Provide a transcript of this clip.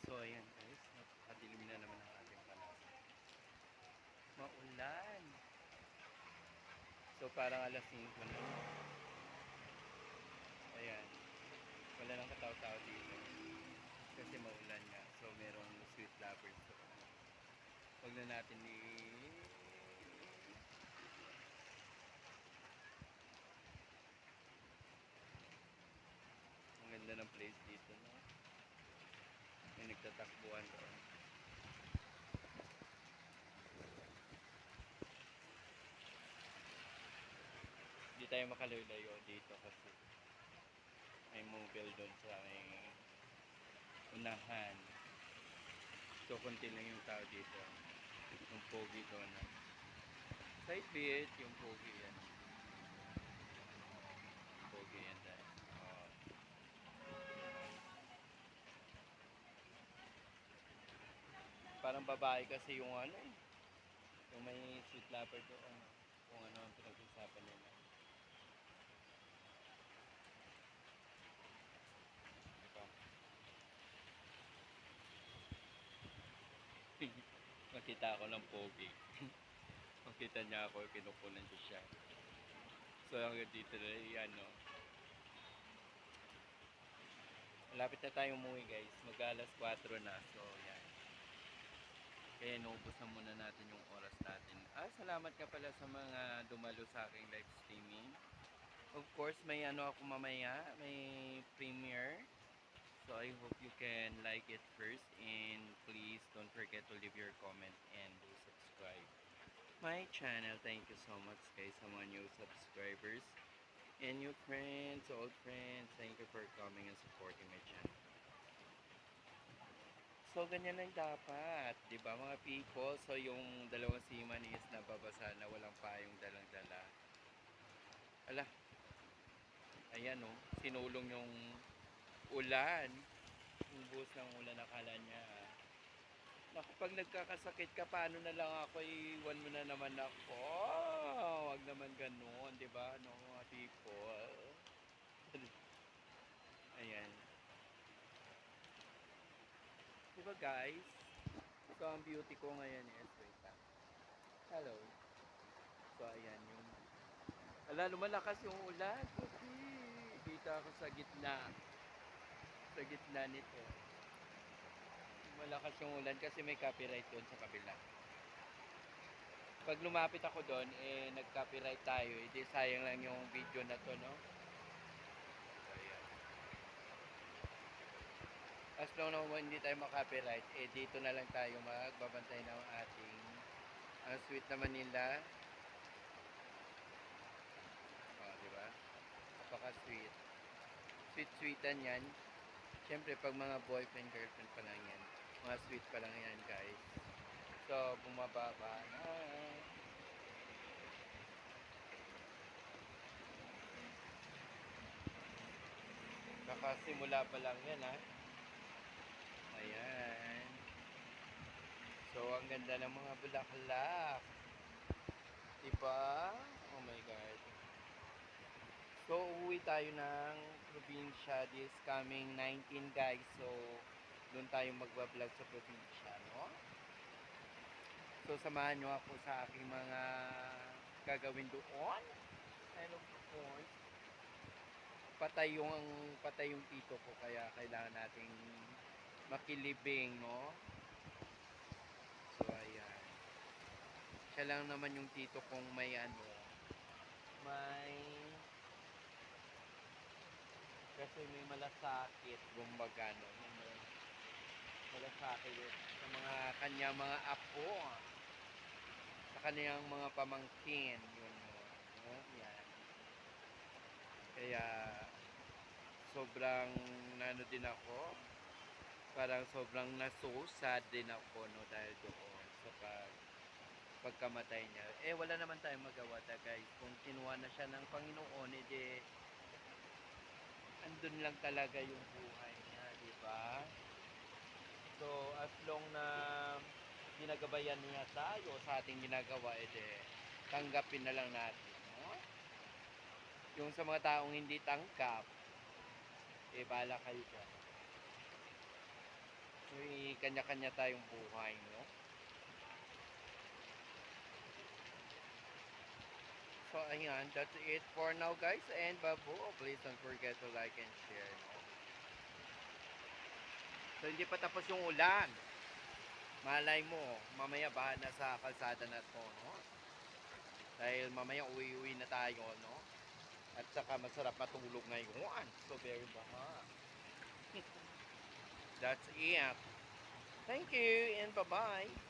So ayan guys, napakadilim na naman ang ating panahon. Maulan. So parang alas 5 na. Ayan, wala nang katao-tao dito. Kasi maulan nga. So merong sweet lovers. So, huwag na natin ang ganda ng place dito, no? May nagtatakbuhan doon. Hindi tayo makalayo-layo dito kasi may mobile doon sa may unahan. So konti lang yung tao dito. Yung pogi doon. Side bit, yung pogi yan. Pogi yan dahil. Parang babae kasi yung ano eh. Yung may sweet lover doon. Kung ano ang pinag-usapan nila. Diba? Makita ako ng pogi. Makita niya ako, kinukunan ko siya. So hanggang dito na yan, no. Malapit na tayong umuwi guys. Mag-alas 4 na. So yan. Kaya naubos na muna natin yung oras natin. Salamat ka pala sa mga dumalo sa aking live streaming. Of course, may ano ako mamaya. May premiere. So I hope you can like it first. And please don't forget to leave your comment and do subscribe my channel. Thank you so much guys sa mga new subscribers. And new friends, old friends, thank you for coming and supporting my channel. So, ganyan lang dapat, di ba mga people? So, yung dalawang seaman is nababasa na walang payong dalang-dala. Ala, ayan o, sinulong yung ulan. Yung buhos ng ulan, akala niya. Naku, pag nagkakasakit ka, paano na lang ako, iwan mo na naman ako. Wag naman ganun, di ba? No, mga people. Ayan. Diba guys? So ang beauty ko ngayon is, wait lang. Hello. So ayan yung, lumalakas yung ulan. Puti. Dito ako sa gitna. Sa gitna nito. Malakas yung ulan kasi may copyright doon sa kabila. Pag lumapit ako doon, nag-copyright tayo. Di sayang lang yung video na to, no? So ayan. As long na hindi tayo makapiright, dito na lang tayo magbabantay ng ating sweet naman nila. Diba? Napaka-sweet. Sweet-sweetan yan. Siyempre, pag mga boyfriend, girlfriend pa lang yan, mga sweet pa lang yan, guys. So, bumababa na. Kakasimula pa lang yan, ha? Ayan. So, ang ganda ng mga bulaklak. Diba? Oh my God. So, uwi tayo ng probinsya this coming 19, guys. So, doon tayo magbablog sa probinsya, no? So, samahan nyo ako sa aking mga gagawin doon. And of course, patay yung tito ko, kaya kailangan nating makilibing, no? So, ayan. Siya lang naman yung tito kong may kasi may malasakit, kumbaga, no? Malasakit sa mga kanya mga apo, sa kanyang mga pamangkin, yun, no? Yan. Kaya, sobrang, din ako, parang sobrang nasusad din ako, no? Dahil doon, sa pagkamatay niya. Wala naman tayong magawa, guys. Kung kinuha na siya ng Panginoon, andun lang talaga yung buhay niya, di ba? So, as long na ginagabayan niya tayo sa ating ginagawa, tanggapin na lang natin, no? Yung sa mga taong hindi tangkap, bala kayo dyan. So, kanya-kanya tayong buhay, no? So, ayan, that's it for now, guys. And babu, please don't forget to like and share, no? So, hindi pa tapos yung ulan. Malay mo, mamaya baha na sa kalsada na to, no? Dahil mamaya uwi-uwi na tayo, no? At saka masarap matulog ngayon. So, very baha. That's it. Thank you and bye-bye.